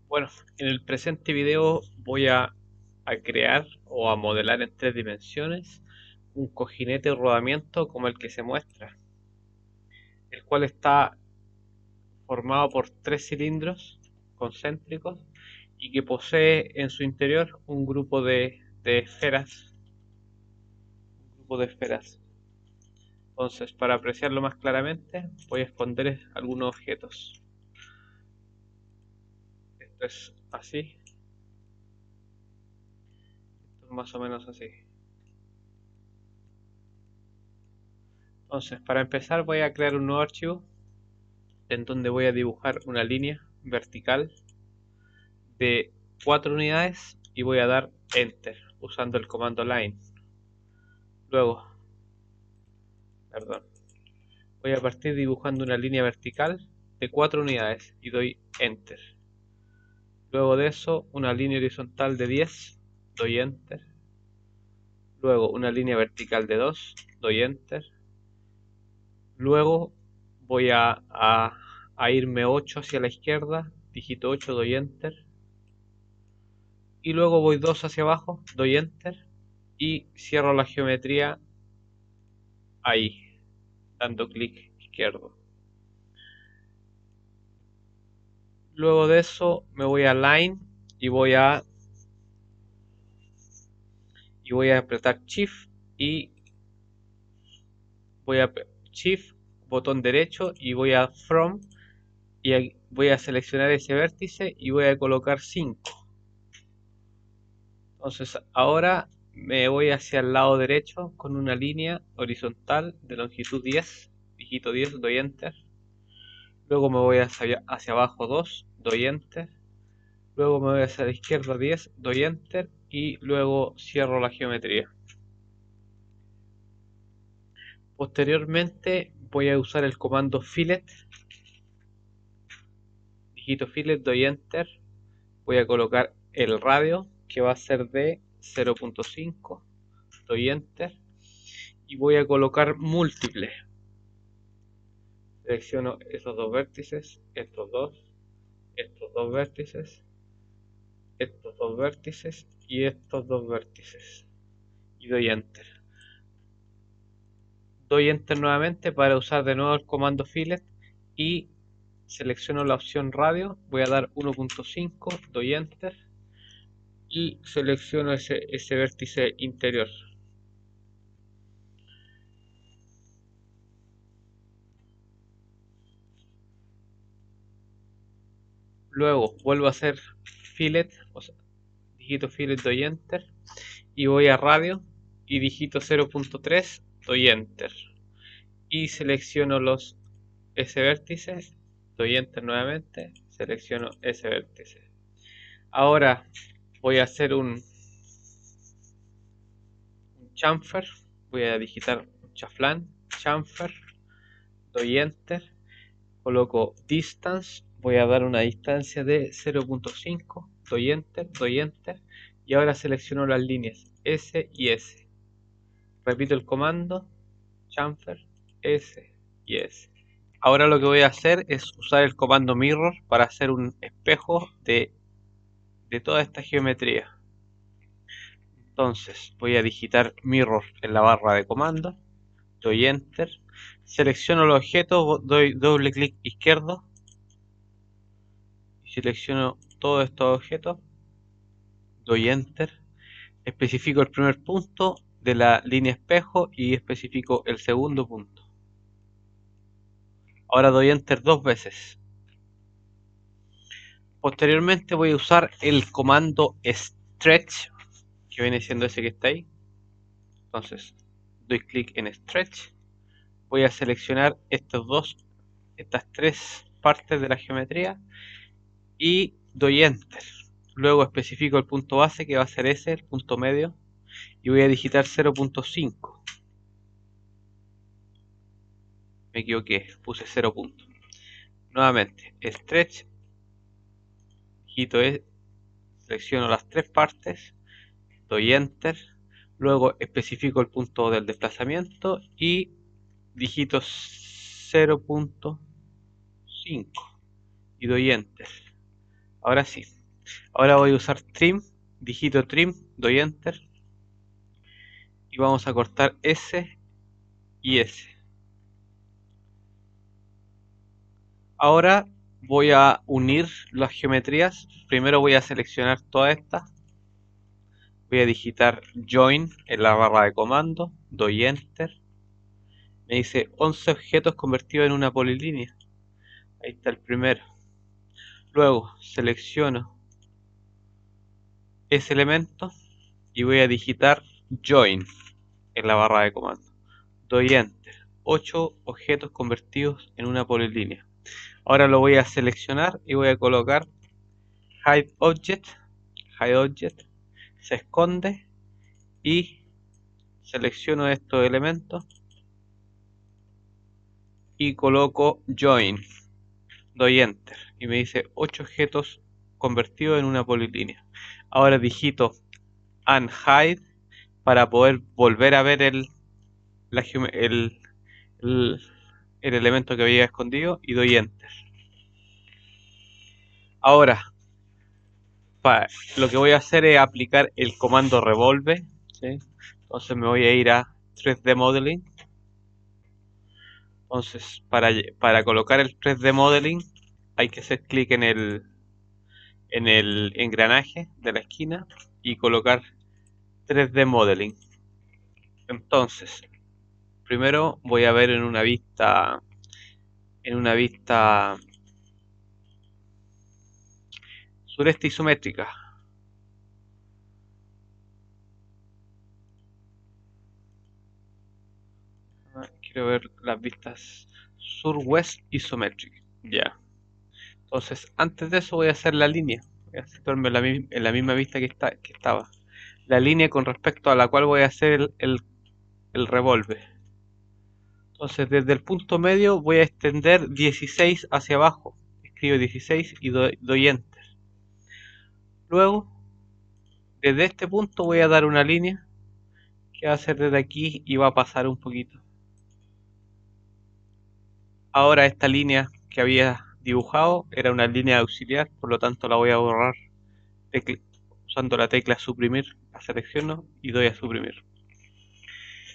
Bueno, en el presente video voy a crear o a modelar en 3 dimensiones un cojinete de rodamiento como el que se muestra, el cual está formado por 3 cilindros concéntricos y que posee en su interior un grupo de esferas, un grupo de esferas. Entonces, para apreciarlo más claramente, voy a esconder algunos objetos. Esto es así, esto es más o menos así. Entonces, para empezar voy a crear un nuevo archivo en donde voy a dibujar una línea vertical de 4 unidades y voy a dar Enter usando el comando Line. Luego, perdón, voy a partir dibujando una línea vertical de 4 unidades y doy Enter. Luego de eso, una línea horizontal de 10, doy Enter. Luego una línea vertical de 2, doy Enter. Luego voy a irme 8 hacia la izquierda, digito 8, doy Enter. Y luego voy 2 hacia abajo, doy Enter y cierro la geometría ahí, dando clic izquierdo. Luego de eso me voy a Line y voy a apretar Shift y voy a Shift, botón derecho y voy a From y voy a seleccionar ese vértice y voy a colocar 5. Entonces ahora me voy hacia el lado derecho con una línea horizontal de longitud 10, digito 10, doy Enter. Luego me voy hacia abajo 2, doy Enter. Luego me voy hacia la izquierda 10, doy Enter y luego cierro la geometría. Posteriormente voy a usar el comando Fillet, digito Fillet, doy Enter. Voy a colocar el radio que va a ser de 0.5, doy Enter y voy a colocar múltiples. Selecciono esos dos vértices, estos dos vértices, estos dos vértices y estos dos vértices y doy Enter. Doy Enter nuevamente para usar de nuevo el comando Fillet y selecciono la opción radio, voy a dar 1.5, doy Enter y selecciono ese vértice interior. Luego vuelvo a hacer Fillet, o sea, digito Fillet, doy Enter y voy a radio y digito 0.3, doy Enter y selecciono ese vértice, doy Enter nuevamente, selecciono ese vértice. Ahora voy a hacer un chamfer, voy a digitar un chaflán, chamfer, doy Enter, coloco distance, voy a dar una distancia de 0.5, doy Enter y ahora selecciono las líneas S y S. Repito el comando, chamfer, S y S. Ahora lo que voy a hacer es usar el comando mirror para hacer un espejo de toda esta geometría. Entonces voy a digitar mirror en la barra de comando, doy enter, selecciono el objeto, doy doble clic izquierdo y selecciono todos estos objetos, doy enter, especifico el primer punto de la línea espejo y especifico el segundo punto. Ahora doy enter 2 veces. Posteriormente voy a usar el comando stretch, que viene siendo ese que está ahí. Entonces doy clic en stretch, voy a seleccionar estas 3 partes de la geometría y doy enter. Luego especifico el punto base que va a ser ese, el punto medio, y voy a digitar 0.5. Me equivoqué, puse 0 punto. Nuevamente, stretch, digito selecciono las 3 partes, doy enter, luego especifico el punto del desplazamiento y digito 0.5 y doy enter. Ahora sí, Ahora voy a usar trim, digito trim, doy enter y vamos a cortar S y S. Ahora voy a unir las geometrías. Primero voy a seleccionar todas estas. Voy a digitar join en la barra de comando, doy enter. Me dice 11 objetos convertidos en una polilínea. Ahí está el primero. Luego selecciono ese elemento y voy a digitar join en la barra de comando. Doy enter. 8 objetos convertidos en una polilínea. Ahora lo voy a seleccionar y voy a colocar hide object. Hide object. Se esconde y selecciono estos elementos y coloco join. Doy enter y me dice 8 objetos convertidos en una polilínea. Ahora digito unhide para poder volver a ver el elemento que había escondido y doy enter. Ahora lo que voy a hacer es aplicar el comando revolve, ¿sí? Entonces me voy a ir a 3D Modeling. Entonces para colocar el 3D Modeling hay que hacer clic en el engranaje de la esquina y colocar 3D Modeling. Entonces primero voy a ver en una vista sureste isométrica. Quiero ver las vistas sur-west isométrica. Ya. Entonces, antes de eso voy a hacer la línea. Voy a situarme en la misma vista que estaba. La línea con respecto a la cual voy a hacer el revolve. Entonces, desde el punto medio voy a extender 16 hacia abajo. Escribo 16 y doy enter. Luego, desde este punto voy a dar una línea que va a ser desde aquí y va a pasar un poquito. Ahora esta línea que había dibujado era una línea auxiliar, por lo tanto la voy a borrar usando la tecla suprimir. La selecciono y doy a suprimir.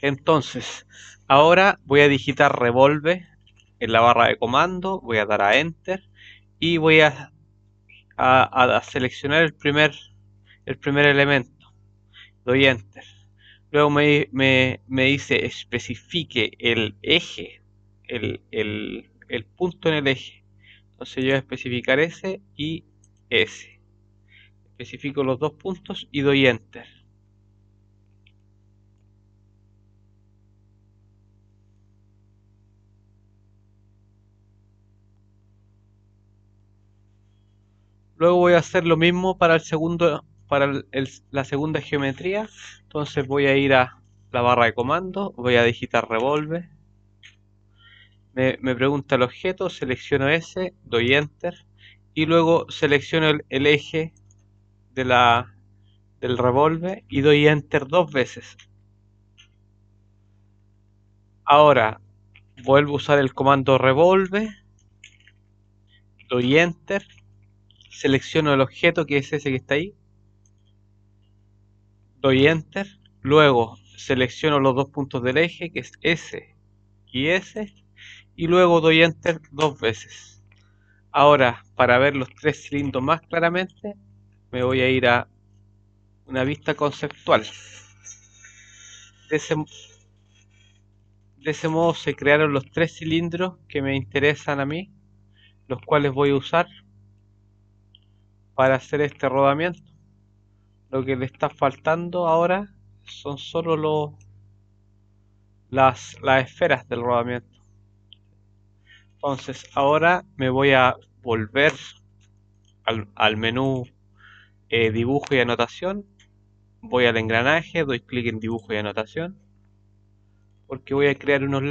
Entonces, ahora voy a digitar revolve en la barra de comando, voy a dar a enter y voy a seleccionar el primer elemento. Doy enter. Luego me dice especifique el eje, el punto en el eje. Entonces yo voy a especificar ese y ese. Especifico los dos puntos y doy enter. Luego voy a hacer lo mismo para la segunda geometría. Entonces voy a ir a la barra de comando, voy a digitar revolve. Me pregunta el objeto, selecciono ese, doy enter y luego selecciono el eje del revolve y doy enter 2 veces. Ahora vuelvo a usar el comando revolve, doy enter, selecciono el objeto que es ese que está ahí, doy enter, luego selecciono los dos puntos del eje que es S y S y luego doy enter 2 veces. Ahora para ver los 3 cilindros más claramente me voy a ir a una vista conceptual. De ese modo se crearon los 3 cilindros que me interesan a mí, los cuales voy a usar para hacer este rodamiento. Lo que le está faltando ahora son solo las esferas del rodamiento. Entonces ahora me voy a volver al menú dibujo y anotación. Voy al engranaje, doy clic en dibujo y anotación porque voy a crear unos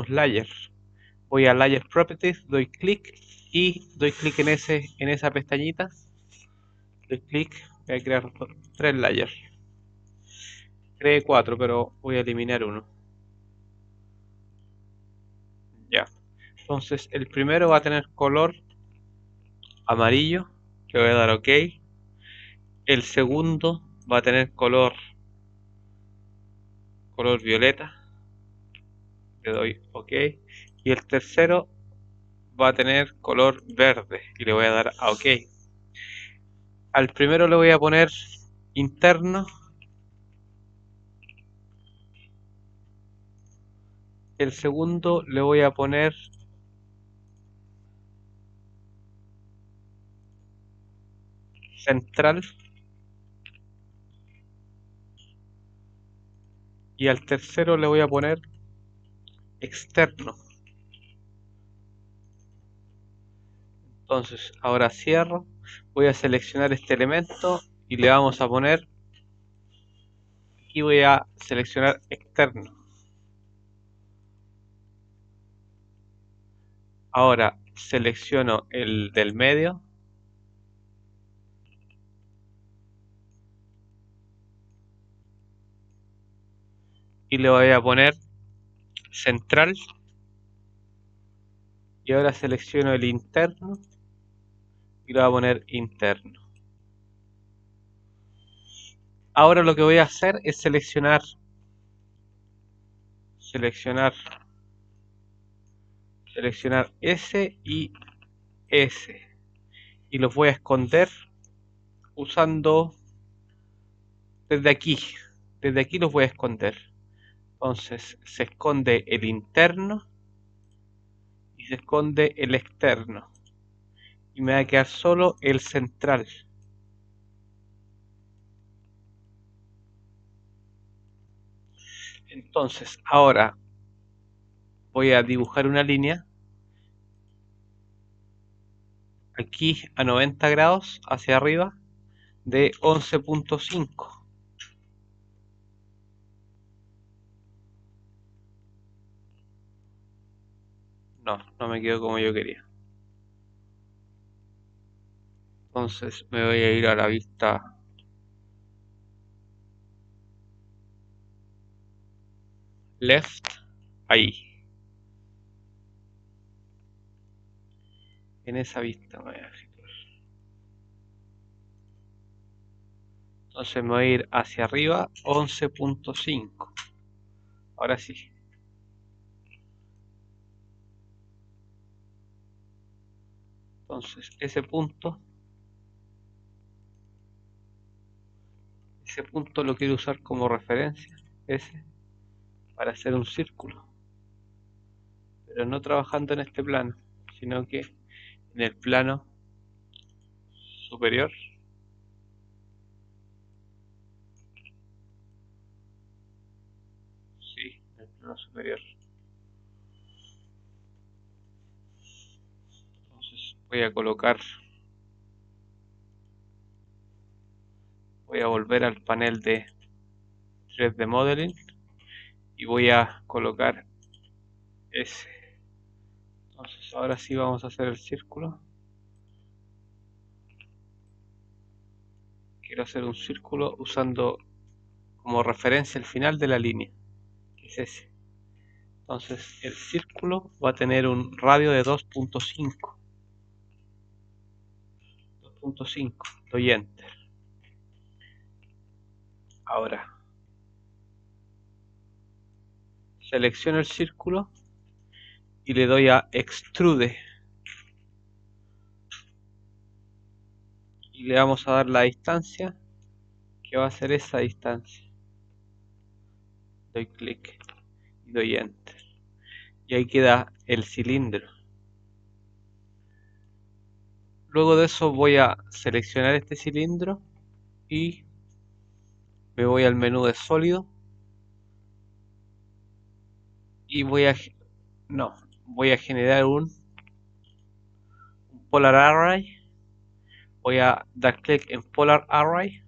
layers. Voy a Layer Properties, doy clic y doy clic en esa pestañita. Doy clic, voy a crear 3 layers. Creé 4, pero voy a eliminar uno. Ya. Entonces el primero va a tener color amarillo. Le voy a dar OK. El segundo va a tener color violeta. Le doy OK. Y el tercero va a tener color verde. Y le voy a dar a OK. Al primero le voy a poner interno. El segundo le voy a poner central. Y al tercero le voy a poner externo. Entonces ahora cierro, voy a seleccionar este elemento y le vamos a poner, aquí voy a seleccionar externo. Ahora selecciono el del medio y le voy a poner central. Y ahora selecciono el interno y le voy a poner interno. Ahora lo que voy a hacer es seleccionar S y S y los voy a esconder usando desde aquí los voy a esconder. Entonces se esconde el interno y se esconde el externo y me va a quedar solo el central. Entonces ahora voy a dibujar una línea aquí a 90 grados hacia arriba de 11.5. No me quedó como yo quería. Entonces me voy a ir a la vista left, ahí. En esa vista me voy a situar. Entonces me voy a ir hacia arriba 11.5. Ahora sí. Entonces ese punto lo quiero usar como referencia, ese, para hacer un círculo, pero no trabajando en este plano, sino que en el plano superior. Sí, en el plano superior. Entonces voy a volver al panel de 3D Modeling y voy a colocar ese. Entonces ahora sí vamos a hacer el círculo. Quiero hacer un círculo usando como referencia el final de la línea, que es ese. Entonces el círculo va a tener un radio de 2.5. 2.5. Doy Enter. Ahora selecciono el círculo y le doy a Extrude. Y le vamos a dar la distancia, que va a ser esa distancia. Doy clic y doy Enter. Y ahí queda el cilindro. Luego de eso voy a seleccionar este cilindro y me voy al menú de sólido y voy a generar un Polar Array. Voy a dar clic en Polar Array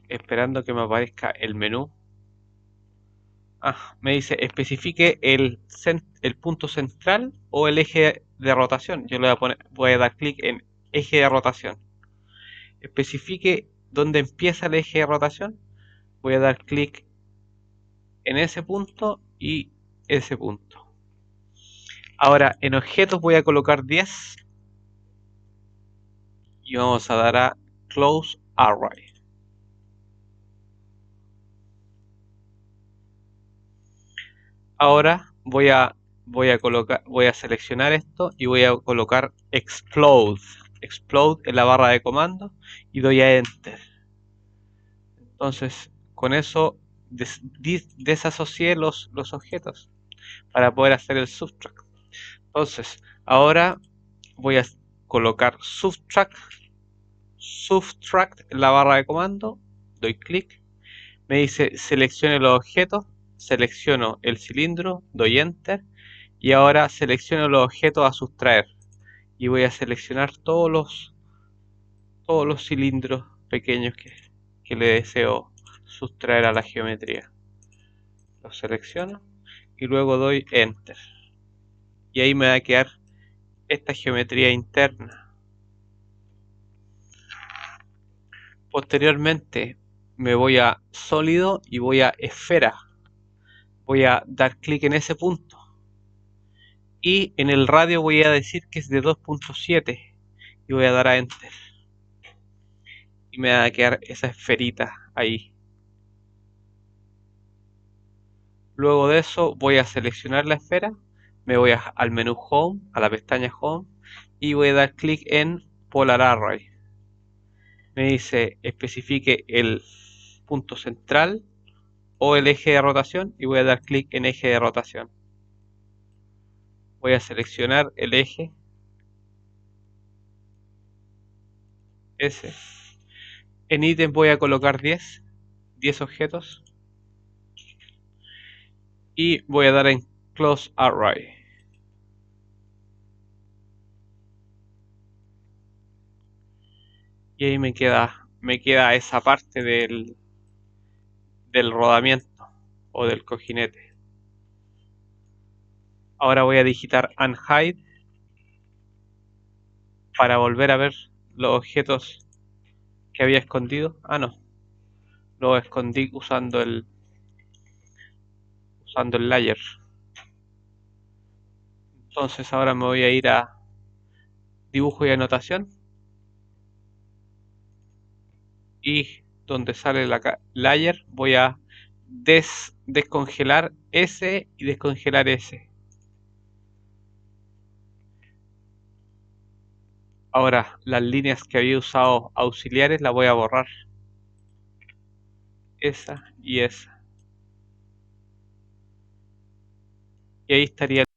esperando que me aparezca el menú. Me dice especifique el punto central o el eje de rotación. Yo le voy a dar clic en eje de rotación. Especifique dónde empieza el eje de rotación. Voy a dar clic en ese punto y ese punto. Ahora en objetos voy a colocar 10 y vamos a dar a Close Array. Ahora voy a seleccionar esto y voy a colocar Explode en la barra de comando y doy a Enter. Entonces con eso desasocié los objetos para poder hacer el subtract. Entonces ahora voy a colocar subtract en la barra de comando, doy clic, me dice seleccione los objetos, selecciono el cilindro, doy enter y ahora selecciono los objetos a sustraer y voy a seleccionar todos los cilindros pequeños que le deseo sustraer a la geometría. Los selecciono y luego doy enter y ahí me va a quedar esta geometría interna. Posteriormente me voy a sólido y voy a esfera. Voy a dar clic en ese punto y en el radio voy a decir que es de 2.7 y voy a dar a enter y me va a quedar esa esferita ahí. Luego de eso voy a seleccionar la esfera, me voy al menú Home, a la pestaña Home y voy a dar clic en Polar Array. Me dice especifique el punto central o el eje de rotación y voy a dar clic en eje de rotación. Voy a seleccionar el eje ese. En ítem voy a colocar 10 objetos y voy a dar en Close Array. Y ahí me queda esa parte del rodamiento o del cojinete. Ahora voy a digitar Unhide para volver a ver los objetos que había escondido. Ah, no, los escondí usando el layer. Entonces ahora me voy a ir a dibujo y anotación y donde sale la layer voy a descongelar ese y descongelar ese. Ahora las líneas que había usado auxiliares las voy a borrar, esa y esa, y ahí estaría